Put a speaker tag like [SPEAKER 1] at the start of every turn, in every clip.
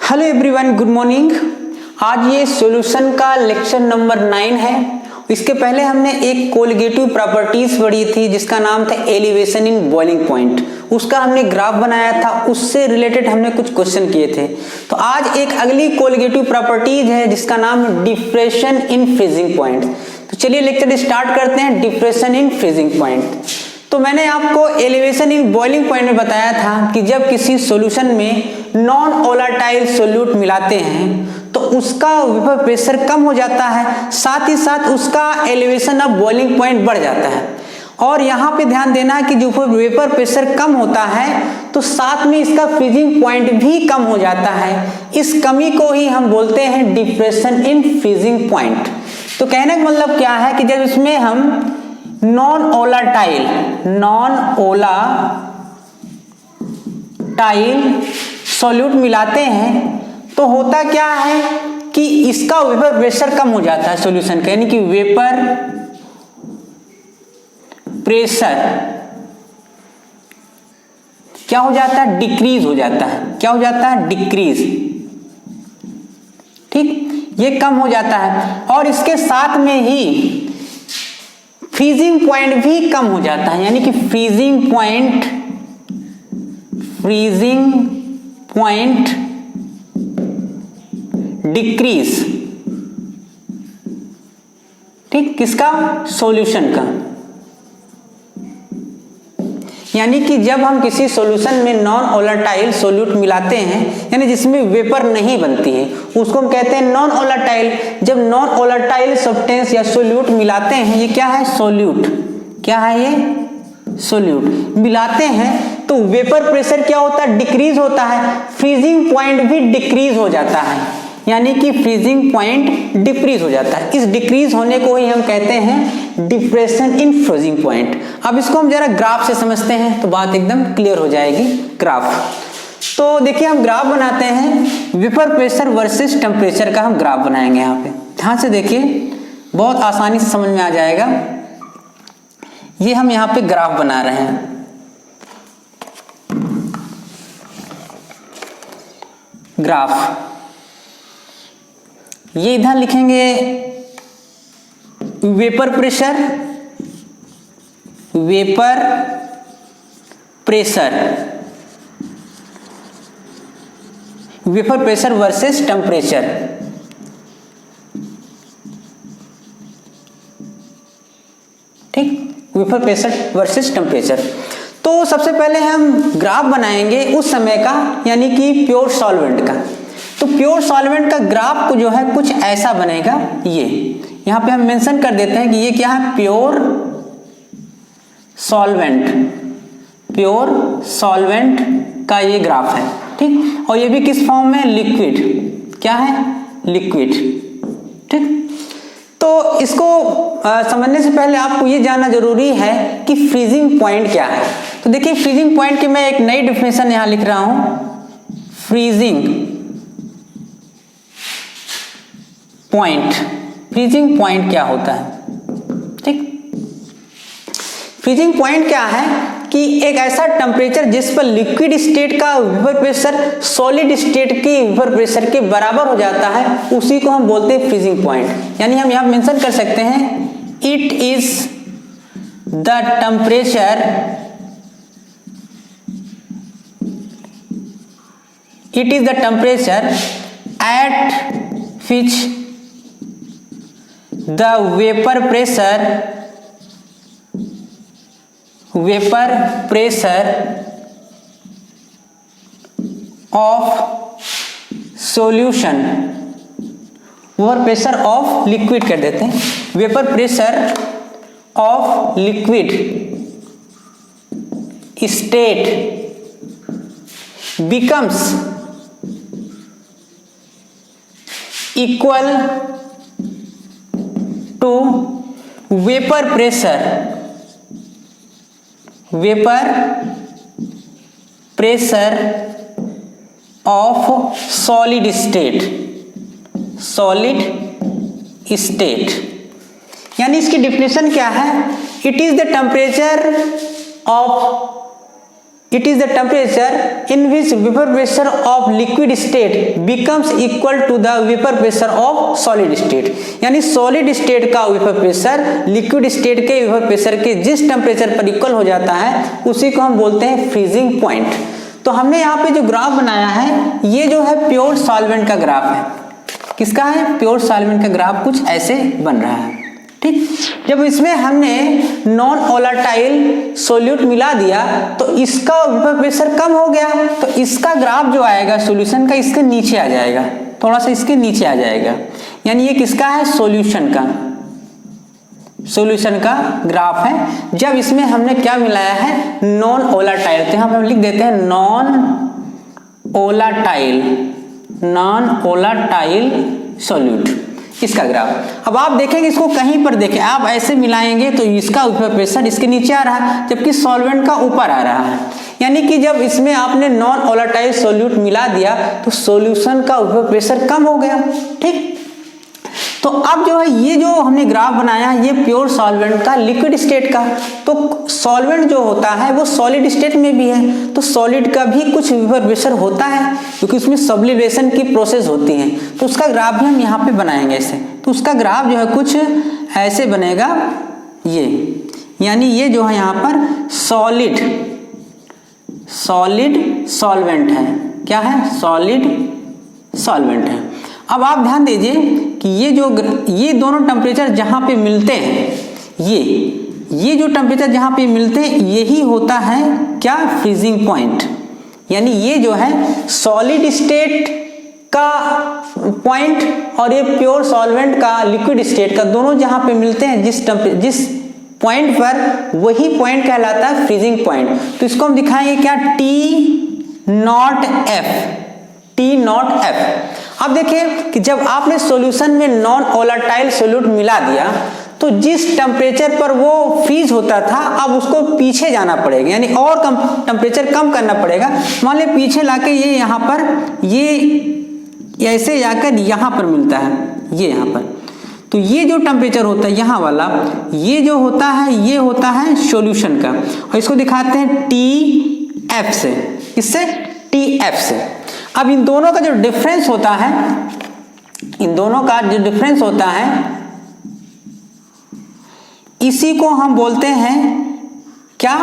[SPEAKER 1] Hello everyone, good morning. आज ये solution का लेक्चर नंबर 9 है। इसके पहले हमने एक कोलिगेटिव प्रॉपर्टीज पढ़ी थी जिसका नाम था एलिवेशन इन बॉइलिंग पॉइंट। उसका हमने ग्राफ बनाया था, उससे रिलेटेड हमने कुछ क्वेश्चन किए थे। तो आज एक अगली कोलिगेटिव प्रॉपर्टीज है जिसका नाम है डिप्रेशन इन फ्रीजिंग पॉइंट। तो चलिए लेक्चर स्टार्ट करते हैं। Depression in freezing point. तो मैंने आपको एलिवेशन इन बॉइलिंग पॉइंट में बताया था कि जब किसी सॉल्यूशन में नॉन वोलेटाइल सोल्यूट मिलाते हैं तो उसका वेपर प्रेशर कम हो जाता है, साथ ही साथ उसका एलिवेशन ऑफ बॉइलिंग पॉइंट बढ़ जाता है। और यहाँ पे ध्यान देना है कि जो वेपर प्रेशर कम होता है तो साथ में इसका फ्रीजिंग पॉइंट भी कम हो जाता है। इस कमी को ही हम बोलते हैं डिप्रेशन इन फ्रीजिंग पॉइंट। तो कहने का मतलब क्या है कि जब इसमें हम नॉन वोलेटाइल सॉल्यूट मिलाते हैं तो होता क्या है कि इसका वेपर प्रेशर कम हो जाता है सॉल्यूशन का, यानी कि वेपर प्रेशर क्या हो जाता है, डिक्रीज हो जाता है। क्या हो जाता है, डिक्रीज। ठीक, ये कम हो जाता है और इसके साथ में ही फ्रीजिंग पॉइंट भी कम हो जाता है, यानी कि फ्रीजिंग पॉइंट डिक्रीज। ठीक, किसका, सॉल्यूशन का। यानी कि जब हम किसी सॉल्यूशन में नॉन वोलेटाइल सोल्यूट मिलाते हैं, यानी जिसमें वेपर नहीं बनती है, उसको हम कहते हैं नॉन वोलेटाइल। जब नॉन वोलेटाइल सब्सटेंस या सोल्यूट मिलाते हैं, ये क्या है, सोल्यूट। क्या है ये, सोल्यूट मिलाते हैं तो वेपर प्रेशर क्या होता है, डिक्रीज होता है। फ्रीजिंग पॉइंट भी डिक्रीज हो जाता है, यानी कि फ्रीजिंग पॉइंट डिक्रीज हो जाता है। इस डिक्रीज होने को ही हम कहते हैं डिप्रेशन इन फ्रीजिंग पॉइंट। अब इसको हम जरा ग्राफ से समझते हैं तो बात एकदम क्लियर हो जाएगी। ग्राफ, तो देखिए हम ग्राफ बनाते हैं, वेपर प्रेशर वर्सेस टेम्परेचर का हम ग्राफ बनाएंगे। यहाँ पे ध्यान से देखिए, बहुत आसानी से समझ में आ जाएगा। ये हम यहाँ पे ग्राफ बना रहे हैं। ग्राफ, ये इधर लिखेंगे वेपर प्रेशर वर्सेस टेम्परेचर। ठीक, वेपर प्रेशर वर्सेस टेम्परेचर। तो सबसे पहले हम ग्राफ बनाएंगे उस समय का, यानी कि प्योर सॉल्वेंट का। तो प्योर सॉल्वेंट का ग्राफ को जो है कुछ ऐसा बनेगा। ये यहाँ पे हम मेंशन कर देते हैं कि ये क्या है, प्योर सॉल्वेंट का ये ग्राफ है। ठीक, और ये भी किस फॉर्म में, लिक्विड। क्या है, लिक्विड। ठीक, तो इसको समझने से पहले आपको ये जानना जरूरी है कि फ्रीजिंग पॉइंट क्या है। तो देखिए फ्रीजिंग पॉइंट की मैं एक नई डेफिनेशन यहां लिख रहा हूं। फ्रीजिंग पॉइंट क्या होता है। ठीक, फ्रीजिंग पॉइंट क्या है कि एक ऐसा टेम्परेचर जिस पर लिक्विड स्टेट का वेपर प्रेशर सॉलिड स्टेट के वेपर प्रेशर के बराबर हो जाता है, उसी को हम बोलते हैं फ्रीजिंग पॉइंट। यानी हम यहां मेंशन कर सकते हैं, it is the temperature at which the vapor pressure of solution, vapour pressure of liquid कर देते हैं, vapour pressure of liquid state becomes equal to vapour pressure of solid state. यानी इसकी डेफिनेशन क्या है, it is the temperature of it is the temperature in which vapour pressure of liquid state becomes equal to the vapour pressure of solid state. यानी solid state का vapour pressure liquid state के vapour pressure के जिस temperature पर equal हो जाता है उसी को हम बोलते हैं फ्रीजिंग पॉइंट। तो हमने यहाँ पे जो ग्राफ बनाया है ये जो है प्योर सॉल्वेंट का ग्राफ है। किसका है? प्योर सॉल्वेंट का ग्राफ कुछ ऐसे बन रहा है। ठीक, जब इसमें हमने नॉन वोलेटाइल सोल्यूट मिला दिया तो इसका वेपर प्रेशर कम हो गया, तो इसका ग्राफ जो आएगा सॉल्यूशन का इसके नीचे आ जाएगा, थोड़ा सा इसके नीचे आ जाएगा। यानी ये किसका है? सॉल्यूशन का, सॉल्यूशन का ग्राफ है। जब इसमें हमने क्या मिलाया है? नॉन वोलेटाइल, तो यहाँ पे हम लिख देते हैं non volatile, non volatile solute, इसका ग्राफ। अब आप देखेंगे इसको कहीं पर देखें, आप ऐसे मिलाएंगे तो इसका वेपर प्रेशर इसके नीचे आ रहा है जबकि सॉल्वेंट का ऊपर आ रहा है। यानी कि जब इसमें आपने नॉन वोलेटाइल सोल्यूट मिला दिया तो सॉल्यूशन का वेपर प्रेशर कम हो गया। ठीक, तो अब जो है ये जो हमने ग्राफ बनाया ये प्योर सॉल्वेंट का लिक्विड स्टेट का। तो सॉल्वेंट जो होता है वो सॉलिड स्टेट में भी है, तो सॉलिड का भी कुछ वेपर प्रेशर होता है क्योंकि उसमें सब्लिमेशन की प्रोसेस होती है। तो उसका ग्राफ भी हम यहाँ पे बनाएंगे ऐसे। तो उसका ग्राफ जो है कुछ ऐसे बनेगा ये, यानी ये जो है यहाँ पर सॉलिड सॉल्वेंट है। क्या है? सॉलिड सॉल्वेंट है। अब आप ध्यान दीजिए कि ये दोनों टेम्परेचर जहां पे मिलते हैं, ये जो टेम्परेचर जहां पे मिलते हैं यही होता है क्या? Freezing point. यानी ये जो है सॉलिड स्टेट का पॉइंट और ये प्योर सॉल्वेंट का लिक्विड स्टेट का, दोनों जहां पे मिलते हैं जिस पॉइंट पर, वही पॉइंट कहलाता है फ्रीजिंग पॉइंट। तो इसको हम दिखाएंगे क्या? T0F। अब देखिए कि जब आपने सॉल्यूशन में नॉन वोलेटाइल सोल्यूट मिला दिया तो जिस टेम्परेचर पर वो फ्रीज होता था अब उसको पीछे जाना पड़ेगा, यानी और कम टेम्परेचर कम करना पड़ेगा। मान लीजिए पीछे लाके ये यहाँ पर ये ऐसे जाकर यहाँ पर मिलता है, ये यहाँ पर, तो ये जो टेम्परेचर होता है यहाँ वाला, ये जो होता है ये होता है सॉल्यूशन का, और इसको दिखाते हैं TF से। किससे? TF से। अब इन दोनों का जो डिफरेंस होता है, इसी को हम बोलते हैं क्या?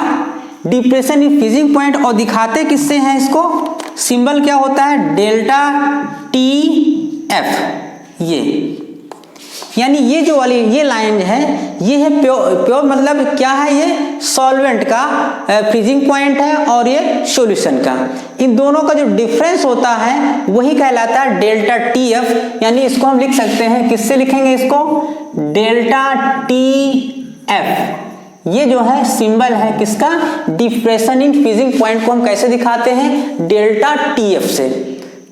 [SPEAKER 1] Depression in freezing point. और दिखाते किससे हैं इसको? सिंबल क्या होता है? Delta TF। ये यानी ये जो वाली ये लाइन है ये है प्योर मतलब क्या है? ये सॉल्वेंट का फ्रीजिंग पॉइंट है और ये सॉल्यूशन का। इन दोनों का जो डिफरेंस होता है वही कहलाता है डेल्टा TF। यानी इसको हम लिख सकते हैं, किससे लिखेंगे इसको? Delta TF। ये जो है सिंबल है किसका? डिप्रेशन इन फ्रीजिंग पॉइंट को हम कैसे दिखाते हैं? डेल्टा TF से।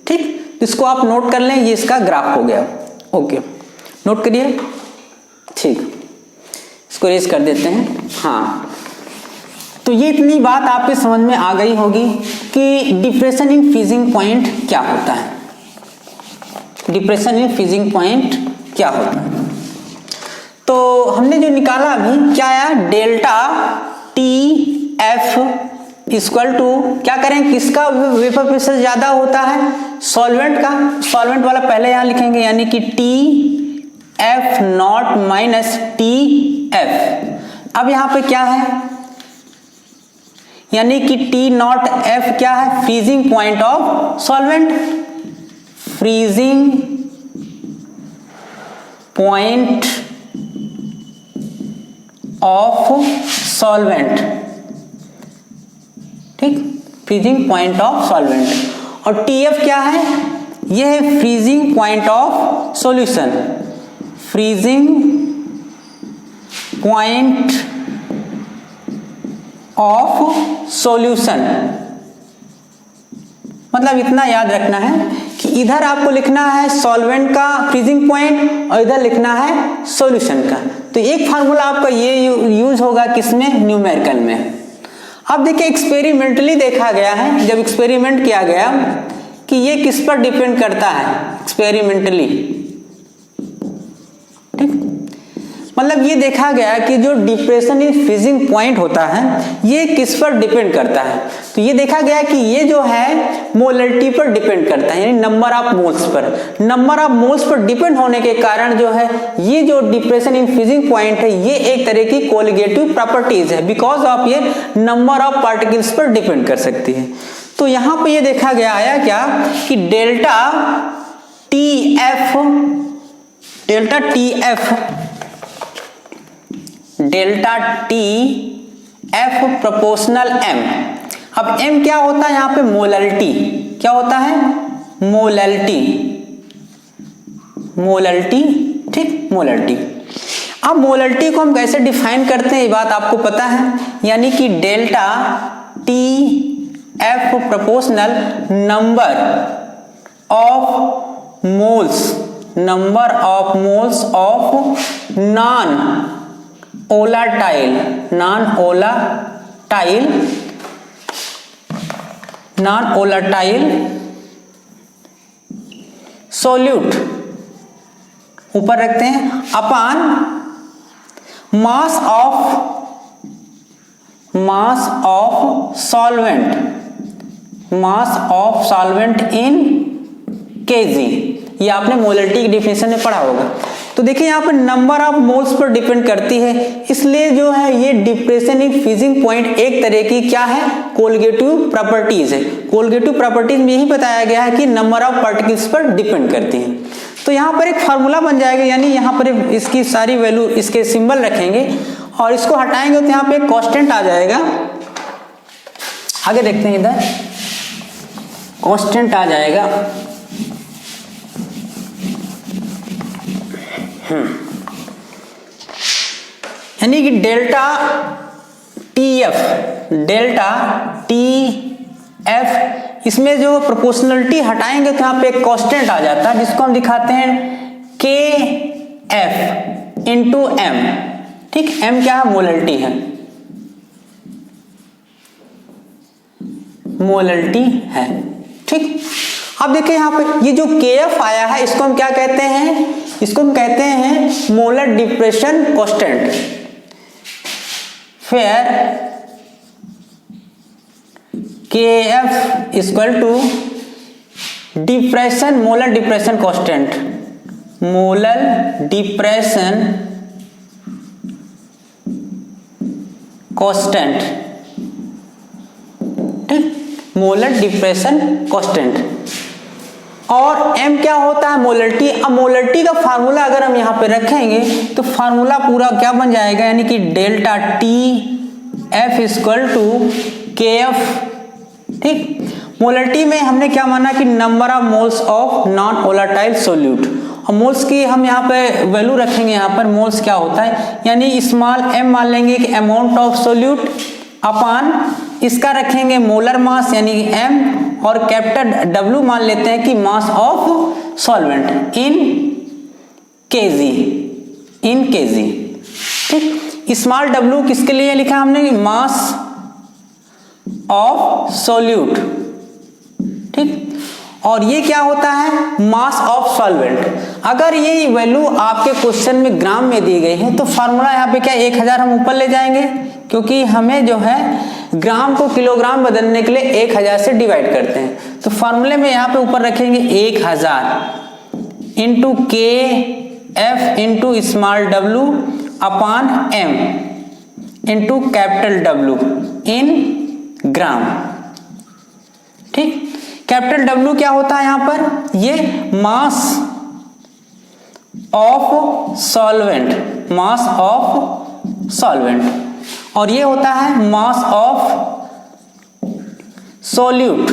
[SPEAKER 1] ठीक, इसको आप नोट कर लें, ये इसका ग्राफ हो गया। ओके, नोट करिए। ठीक, इसको रेज कर देते हैं। हाँ, तो ये इतनी बात आपके समझ में आ गई होगी कि डिप्रेशन इन फ्रीजिंग पॉइंट क्या होता है। डिप्रेशन इन फ्रीजिंग पॉइंट क्या होता है? तो हमने जो निकाला अभी क्या आया? डेल्टा TF इक्वल टू क्या करें? किसका वेपर प्रेशर ज्यादा होता है? सॉल्वेंट का। सॉल्वेंट वाला पहले यहां लिखेंगे, यानी कि TF0 माइनस TF। अब यहां पे क्या है? यानी कि T0F क्या है? Freezing point of solvent. Freezing point of solvent. ठीक, फ्रीजिंग पॉइंट ऑफ सॉल्वेंट। और TF क्या है? यह है freezing point of solution. Freezing point of solution. मतलब इतना याद रखना है कि इधर आपको लिखना है सॉल्वेंट का फ्रीजिंग पॉइंट और इधर लिखना है सॉल्यूशन का। तो एक फार्मूला आपका ये यूज होगा किसमें? न्यूमेरिकल में। अब देखिए एक्सपेरिमेंटली देखा गया है, जब एक्सपेरिमेंट किया गया कि ये किस पर डिपेंड करता है एक्सपेरिमेंटली। ठीक, मतलब ये देखा गया कि जो डिप्रेशन इन फ्रीजिंग पॉइंट होता है ये किस पर डिपेंड करता है, तो ये देखा गया कि ये जो है मोलरिटी पर डिपेंड करता है, यानी number of moles per. Number of moles per depend होने के कारण जो है ये जो डिप्रेशन इन फ्रीजिंग पॉइंट है ये एक तरह की कोलिगेटिव प्रॉपर्टीज है, बिकॉज ऑफ ये नंबर ऑफ पार्टिकल्स पर डिपेंड कर सकती है। तो यहां पे ये देखा गया आया क्या कि delta T F proportional m. अब एम क्या होता है यहां पे? मोलरिटी। क्या होता है? मोलरिटी, ठीक, मोलरिटी। अब मोलरिटी को हम कैसे डिफाइन करते हैं ये बात आपको पता है, यानी कि delta T F proportional number of moles of non volatile solute, ऊपर रखते हैं, upon mass of solvent in kg. ये आपने मोलरिटी की डेफिनेशन में पढ़ा होगा। तो देखिए यहाँ पर number of moles per depend करती है, इसलिए जो है ये डिप्रेशन इन फ्रीजिंग पॉइंट एक तरह की क्या है? कोलिगेटिव प्रॉपर्टीज है। कोलिगेटिव प्रॉपर्टीज में यही बताया गया है कि नंबर ऑफ पार्टिकल्स पर डिपेंड करती हैं। तो यहाँ पर एक फार्मूला बन जाएगा, यानी यहाँ पर इसकी सारी वैल्यू, इसके सिंबल रखेंगे और इसको हटाएंगे तो यहाँ पे एक कांस्टेंट आ जाएगा। आगे देखते हैं, इधर कांस्टेंट आ जाएगा, यानी कि डेल्टा टी एफ, इसमें जो प्रोपोर्शनलिटी हटाएंगे तो यहाँ पे एक कांस्टेंट आ जाता है जिसको हम दिखाते हैं के एफ इंटू एम। ठीक, एम क्या है? मोलरिटी है, मोलरिटी है। ठीक, अब देखिए यहाँ पे ये जो KF आया है इसको हम क्या कहते हैं? इसको हम कहते हैं मोलर डिप्रेशन कांस्टेंट। फिर KF equal to depression, molar depression constant, molar depression constant. ठीक, मोलर डिप्रेशन कांस्टेंट। और m क्या होता है? मोलरिटी। अब मोलरिटी का फार्मूला अगर हम यहाँ पे रखेंगे तो फार्मूला पूरा क्या बन जाएगा, यानी कि delta T f equal to k f. ठीक, मोलरिटी में हमने क्या माना कि number of moles of non volatile solute, और मोल्स की हम यहाँ पे वैल्यू रखेंगे। यहाँ पर मोल्स क्या होता है, यानी स्मॉल m मान लेंगे कि अमाउंट ऑफ सोल्यूट, अपॉन इसका रखेंगे मोलर मास यानी कि m, और कैपिटल W मान लेते हैं कि मास ऑफ सॉल्वेंट इन केजी। ठीक, स्मॉल w किसके लिए लिखा हमने? Mass of solute. ठीक, और ये क्या होता है? मास ऑफ सॉल्वेंट। अगर ये वैल्यू आपके क्वेश्चन में ग्राम में दी गई है तो फार्मूला यहाँ पे क्या 1000 हम ऊपर ले जाएंगे, क्योंकि हमें जो है ग्राम को किलोग्राम बदलने के लिए 1000 से डिवाइड करते हैं। तो फार्मूले में यहाँ पे ऊपर रखेंगे 1000 इंटू के F into small w upon m into capital W इन ग्राम। ठीक, कैपिटल W क्या होता है यहाँ पर? ये मास ऑफ सॉल्वेंट, और ये होता है मास ऑफ सोल्यूट।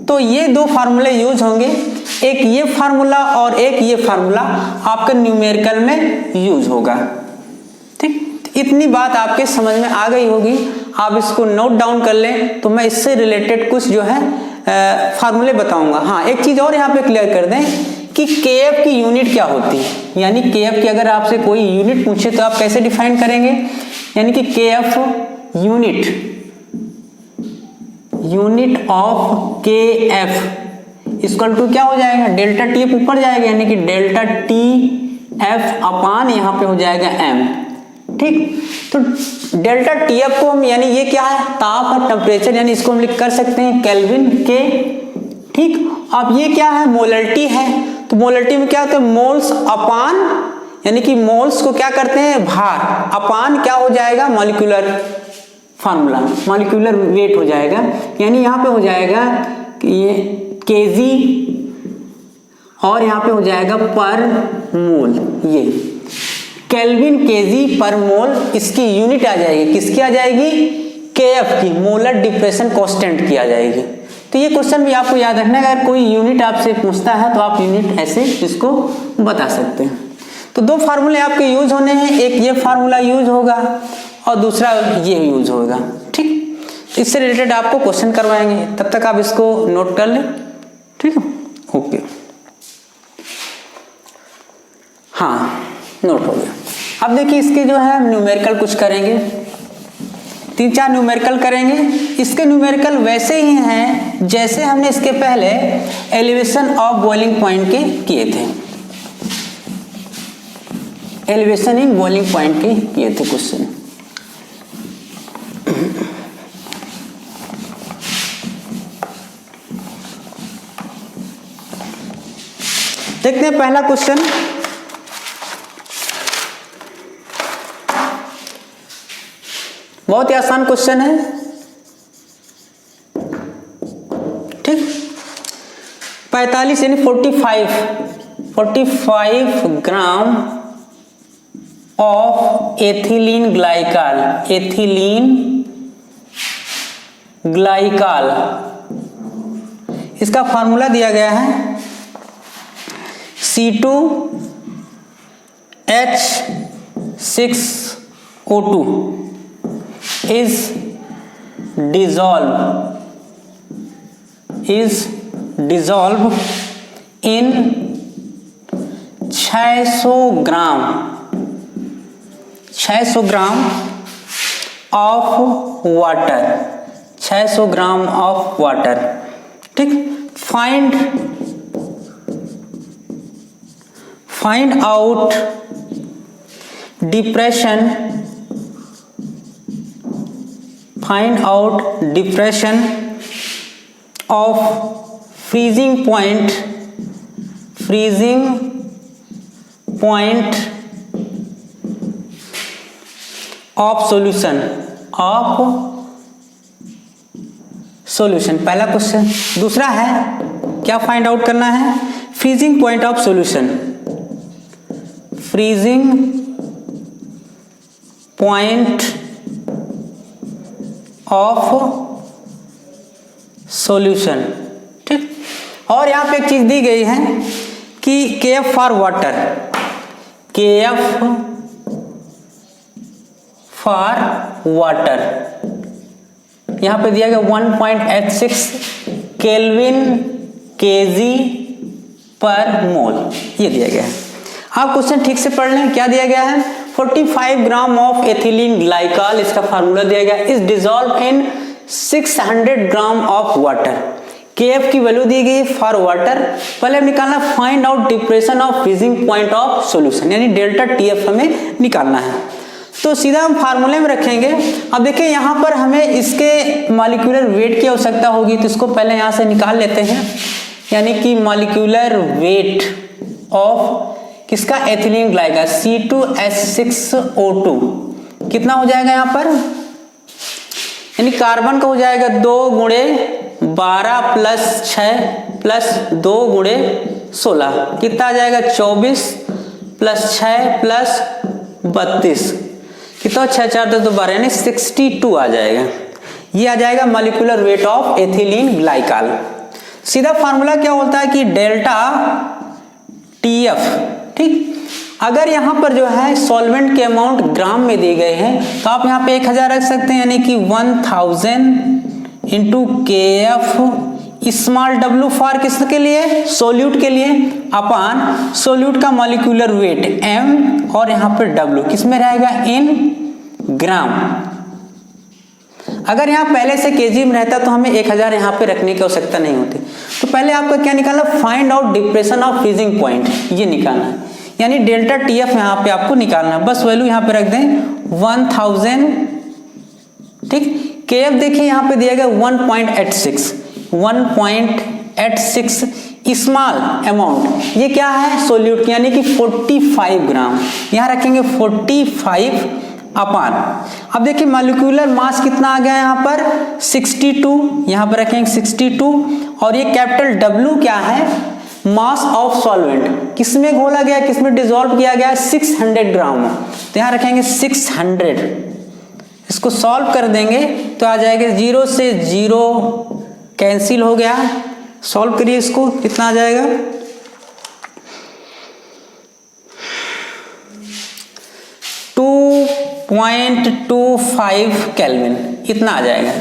[SPEAKER 1] तो ये दो फार्मूले यूज होंगे, एक ये फार्मूला और एक ये फार्मूला आपके न्यूमेरिकल में यूज होगा। ठीक, इतनी बात आपके समझ में आ गई होगी, आप इसको नोट डाउन कर लें। तो मैं इससे रिलेटेड कुछ जो है फार्मूले बताऊंगा। हाँ, एक चीज और यहाँ पे क्लियर कर दें कि KF की यूनिट क्या होती है, यानी KF की अगर आपसे कोई यूनिट पूछे तो आप कैसे डिफाइन करेंगे, यानी कि KF unit of KF equal to क्या हो जाएगा? डेल्टा टी ऊपर जाएगा, यानी कि डेल्टा टी F अपान यहाँ पे हो जाएगा m। ठीक, तो डेल्टा TF को हम, यानी ये क्या है, ताप और टेम्परेचर, यानी इसको हम लिख कर सकते हैं केल्विन के। ठीक, अब ये क्या है, मोलरिटी है, तो मोलरिटी में क्या होता है, मोल्स अपान, यानी कि मोल्स को क्या करते हैं, भार, अपान क्या हो जाएगा, मॉलिक्यूलर फार्मूला, मॉलिक्यूलर वेट हो जाएगा, यानी यहाँ पे हो जाएगा कि ये केजी और यहाँ पे हो जाएगा पर मोल, ये केल्विन केजी पर मोल, इसकी यूनिट आ जाएगी, किसकी आ जाएगी, केएफ की, मोलर डिप्रेशन कांस्टेंट की आ जाएगी। तो ये क्वेश्चन भी आपको याद रखना है, अगर कोई यूनिट आपसे पूछता है तो आप यूनिट ऐसे इसको बता सकते हैं। तो दो फार्मूले आपके यूज होने हैं, एक ये फार्मूला यूज होगा और दूसरा ये यूज होगा। ठीक, इससे रिलेटेड आपको क्वेश्चन करवाएंगे, तब तक आप इसको नोट कर लें। ठीक है, ओके, हाँ नोट हो गया। अब देखिए इसके जो है न्यूमेरिकल कुछ करेंगे, 3-4 न्यूमेरिकल करेंगे। इसके न्यूमेरिकल वैसे ही हैं जैसे हमने इसके पहले एलिवेशन ऑफ बॉइलिंग पॉइंट के किए थे, एलिवेशन इन बॉइलिंग पॉइंट के किए थे क्वेश्चन। देखते हैं पहला क्वेश्चन, बहुत ही आसान क्वेश्चन है। ठीक, 45 यानी 45 gram of ethylene glycol, ethylene glycol, इसका फार्मूला दिया गया है C2H6O2 is dissolved in 600 gram of water, 600 gram of water. ठीक, find out depression of freezing point of solution, पहला क्वेश्चन। दूसरा है क्या फाइंड आउट करना है, freezing point of solution, freezing point of solution. ठीक, और यहां पे एक चीज दी गई है कि KF for water, KF for water यहां पे दिया गया 1.86 केल्विन केजी पर मोल, ये दिया गया है। आप क्वेश्चन ठीक से पढ़ लें, क्या दिया गया है, 45 ग्राम ऑफ एथिलीन ग्लाइकॉल, इसका फार्मूला दिया गया, is dissolve in 600 gram of water. KF की वैल्यू दी गई फॉर वाटर, पहले निकालना find out depression of freezing point of solution, यानी डेल्टा TF हमें निकालना है। तो सीधा हम फार्मूले में रखेंगे। अब देखिए यहाँ पर हमें इसके मॉलिक्यूलर वेट की आवश्यकता होगी, तो इसको पहले यहाँ से निकाल लेते हैं, यानी कि मॉलिक्यूलर वेट ऑफ किसका, एथिलीन ग्लाइकॉल, C2H6O2 कितना हो जाएगा यहाँ पर, यानी कार्बन का हो जाएगा 2 × 12 + 6 + 2 × 16, कितना आ जाएगा 24 + 6 + 32, कितना 6 4 10 12, यानी 62 आ जाएगा। ये आ जाएगा molecular weight of ethylene glycol. सीधा फार्मूला क्या होता है कि डेल्टा TF। ठीक, अगर यहाँ पर जो है सॉल्वेंट के अमाउंट ग्राम में दिए गए हैं तो आप यहाँ पे 1000 रख सकते हैं, यानी कि 1000 × KF स्मॉल w फॉर किसके लिए, सोल्यूट के लिए, अपान सोल्यूट का मॉलिक्यूलर वेट m और यहाँ पर w किस में रहेगा, इन ग्राम। अगर यहाँ पहले से केजी में रहता तो हमें 1000 यहाँ पे रखने की आवश्यकता नहीं होती। तो पहले आपका क्या निकालना, find out depression of freezing point, ये निकालना है। यानी डेल्टा TF यहाँ पे आपको निकालना है, बस वैल्यू यहाँ पे रख दें 1000, ठीक। KF देखिए यहाँ पे दिया गया 1.86 स्मॉल अमाउंट, ये क्या है सोल्यूट यानी कि 45 ग्राम, यहाँ रखेंगे 45 अपान। अब देखिए मॉलिक्यूलर मास कितना आ गया यहाँ पर 62, यहाँ पर रखेंगे 62, और ये कैपिटल W क्या है मास ऑफ सॉल्वेंट, किसमें घोला गया किसमें डिसॉल्व किया गया 600 ग्राम, तो यहाँ रखेंगे 600। इसको सॉल्व कर देंगे तो आ जाएगा 0 से 0 कैंसिल हो गया। सॉल्व करिए इसको, कितना आ जाएगा 2.25 केल्विन, इतना आ जाएगा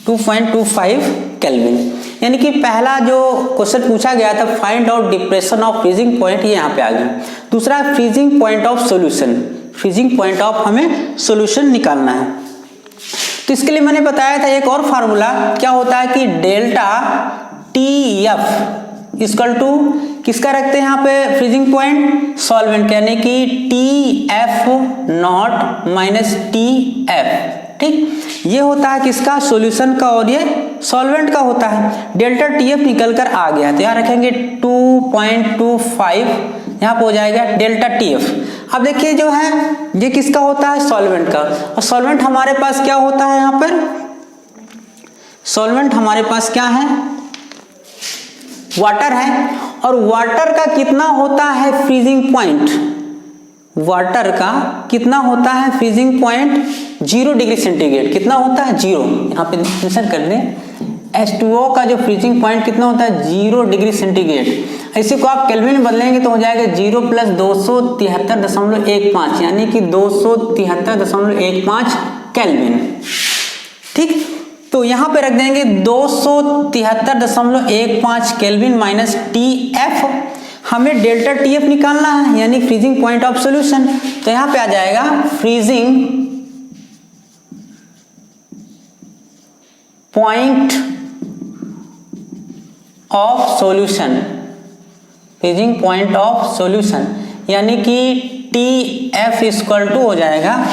[SPEAKER 1] 2.25 केल्विन। यानी कि पहला जो क्वेश्चन पूछा गया था find out depression of freezing point, ये यहाँ पे आ गया। दूसरा freezing point of solution, freezing point of हमें सॉल्यूशन निकालना है। तो इसके लिए मैंने बताया था एक और फार्मूला क्या होता है कि डेल्टा TF इक्वल टू किसका रखते हैं यहाँ पे फ्रीजिंग पॉइंट सॉल्वेंट, यानी कि TF नॉट माइनस TF, ठीक। ये होता है किसका सॉल्यूशन का और ये सॉल्वेंट का होता है। डेल्टा TF निकल कर आ गया तो यहाँ रखेंगे 2.25, यहाँ पे हो जाएगा डेल्टा TF। अब देखिए जो है ये किसका होता है सॉल्वेंट का, और सॉल्वेंट हमारे पास क्या होता है यहाँ पर सॉल्वेंट हमारे पास क्या है वाटर है, और वाटर का कितना होता है फ्रीजिंग पॉइंट, वाटर का कितना होता है फ्रीजिंग पॉइंट 0 डिग्री सेंटीग्रेड, कितना होता है 0, यहाँ पे मेंशन कर दें H2O का जो फ्रीजिंग पॉइंट कितना होता है 0 डिग्री सेंटीग्रेड। इसी को आप केल्विन में बदलेंगे तो हो जाएगा 0 + 273.15 यानी कि 273.15 केल्विन, ठीक। तो यहाँ पे रख देंगे 273.15 केल्विन माइनस TF, हमें डेल्टा TF निकालना है यानी फ्रीजिंग पॉइंट ऑफ सॉल्यूशन। तो यहाँ पे आ जाएगा freezing point of solution, freezing point of solution यानी कि TF इक्वल टू हो जाएगा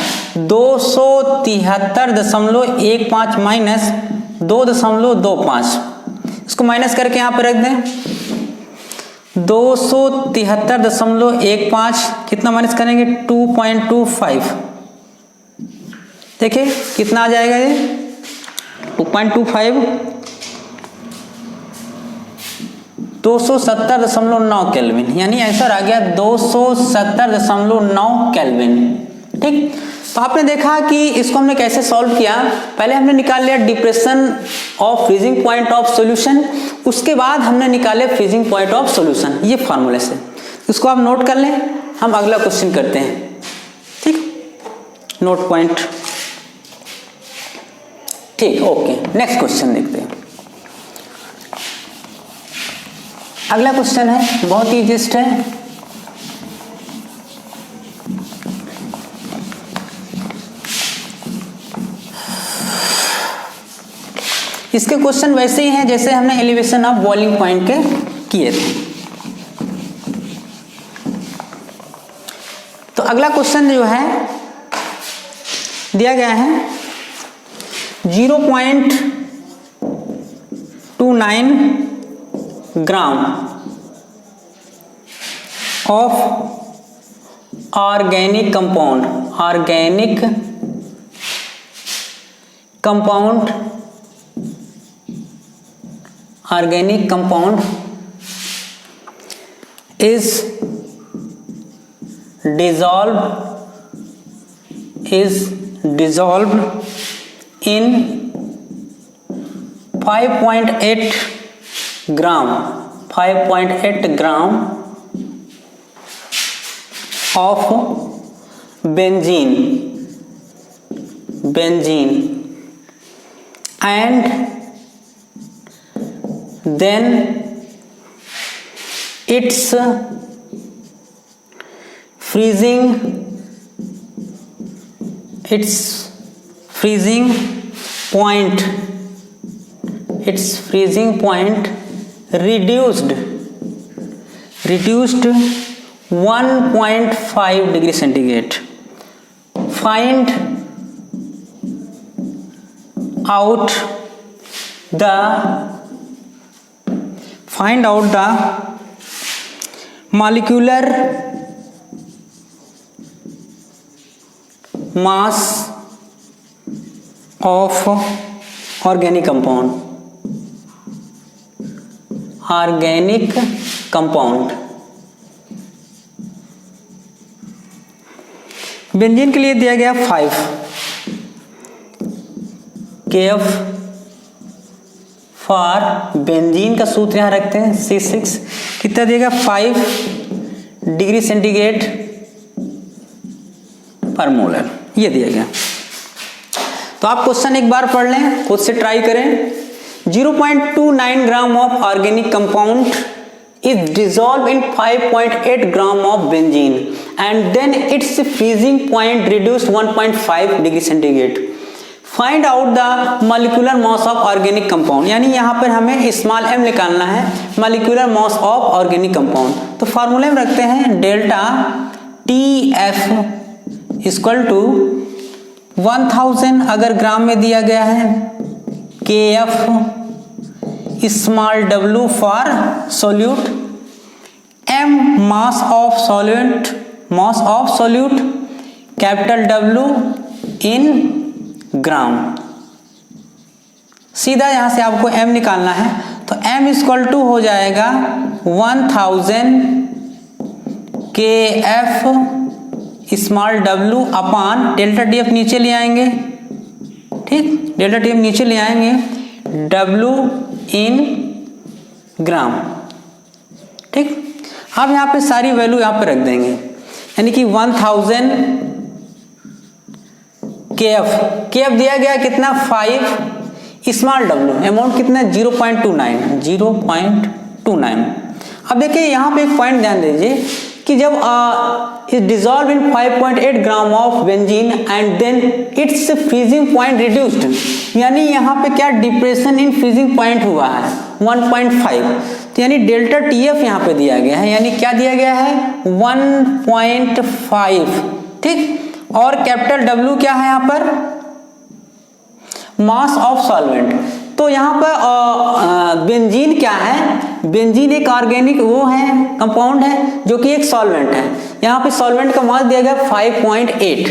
[SPEAKER 1] 273.15 माइनस 2.25, इसको माइनस करके यहाँ पे रख दें 273.15 कितना माइनस करेंगे 2.25, देखिए कितना आ जाएगा ये 2.25 270.9 केल्विन, यानी आंसर आ गया 270.9 केल्विन, ठीक। तो आपने देखा कि इसको हमने कैसे सॉल्व किया, पहले हमने निकाल लिया depression of freezing point of solution, उसके बाद हमने निकाले फ्रीजिंग पॉइंट ऑफ सॉल्यूशन ये फार्मूले से। इसको आप नोट कर लें, हम अगला क्वेश्चन करते हैं, ठीक, नोट पॉइंट, ठीक, ओके। नेक्स्ट क्वेश्चन देखते हैं। अगला क्वेश्चन है बहुत ही ईजीस्ट है, इसके क्वेश्चन वैसे ही हैं जैसे हमने एलिवेशन ऑफ बॉइलिंग पॉइंट के किए थे। तो अगला क्वेश्चन जो है दिया गया है 0.29 gram of organic compound, organic compound is dissolved in 5.8 gram of benzene and then its freezing point reduced 1.5 degree centigrade. Find out the molecular mass of organic compound. Benzene के लिए दिया गया 5 KF फॉर बेंजीन का सूत्र यहां रखते हैं C6। कितना दिया गया 5 डिग्री सेंटीग्रेड पर मोलर, ये दिया गया। तो आप क्वेश्चन एक बार पढ़ लें, खुद से ट्राई करें। 0.29 gram of organic compound is dissolved in 5.8 gram of benzene and then its freezing point reduced 1.5 degree centigrade. Find out the molecular mass of organic compound, यानी यहाँ पर हमें स्मॉल m निकालना है, molecular mass of organic compound। तो फार्मूले में रखते हैं डेल्टा TF इक्वल टू 1000 अगर ग्राम में दिया गया है, KF small w for solute, m mass of solute, capital W इन ग्राम। सीधा यहां से आपको m निकालना है, तो m इक्वल टू हो जाएगा 1000 KF स्मॉल w अपान डेल्टा TF नीचे ले आएंगे, ठीक, डेल्टा TF नीचे ले आएंगे, W इन ग्राम, ठीक। अब यहाँ पे सारी वैल्यू यहाँ पे रख देंगे, यानी कि 1000 KF दिया गया कितना 5 स्मॉल w, अमाउंट कितना 0.29। अब देखिए यहाँ पे एक पॉइंट ध्यान दीजिए कि जब is dissolved in 5.8 gram of benzene and then its freezing point reduced, यानी यहाँ पे क्या डिप्रेशन इन फ्रीजिंग पॉइंट हुआ है 1.5। तो यानी डेल्टा TF यहाँ पे दिया गया है, यानी क्या दिया गया है 1.5, ठीक। और कैपिटल W क्या है यहाँ पर, मास ऑफ सॉल्वेंट। तो यहाँ पर बेंजीन क्या है, बेंजीन एक ऑर्गेनिक वो है, कंपाउंड है जो कि एक सॉल्वेंट है। यहाँ पे सॉल्वेंट का मास दिया गया 5.8,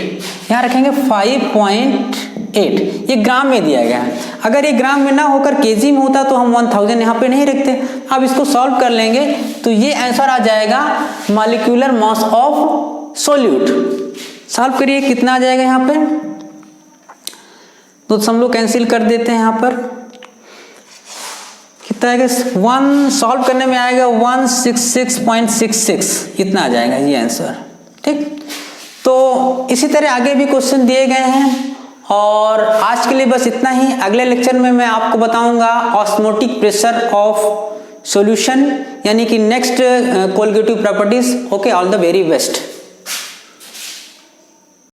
[SPEAKER 1] यहाँ रखेंगे 5.8, ये ग्राम में दिया गया है। अगर ये ग्राम में ना होकर केजी में होता तो हम 1000 यहाँ पे नहीं रखते। अब इसको सॉल्व कर लेंगे तो ये आंसर आ जाएगा molecular mass of solute. Solve करिए, कितना आ जाएगा यहाँ पे, तो हम लोग कैंसिल कर देते हैं। यहाँ पर कितना आएगा, 1 सॉल्व करने में आएगा 166.66, इतना आ जाएगा ये आंसर, ठीक। तो इसी तरह आगे भी क्वेश्चन दिए गए हैं और आज के लिए बस इतना ही। अगले लेक्चर में मैं आपको बताऊंगा ऑस्मोटिक प्रेशर ऑफ सॉल्यूशन, यानी कि next colligative properties. Okay, all the very best.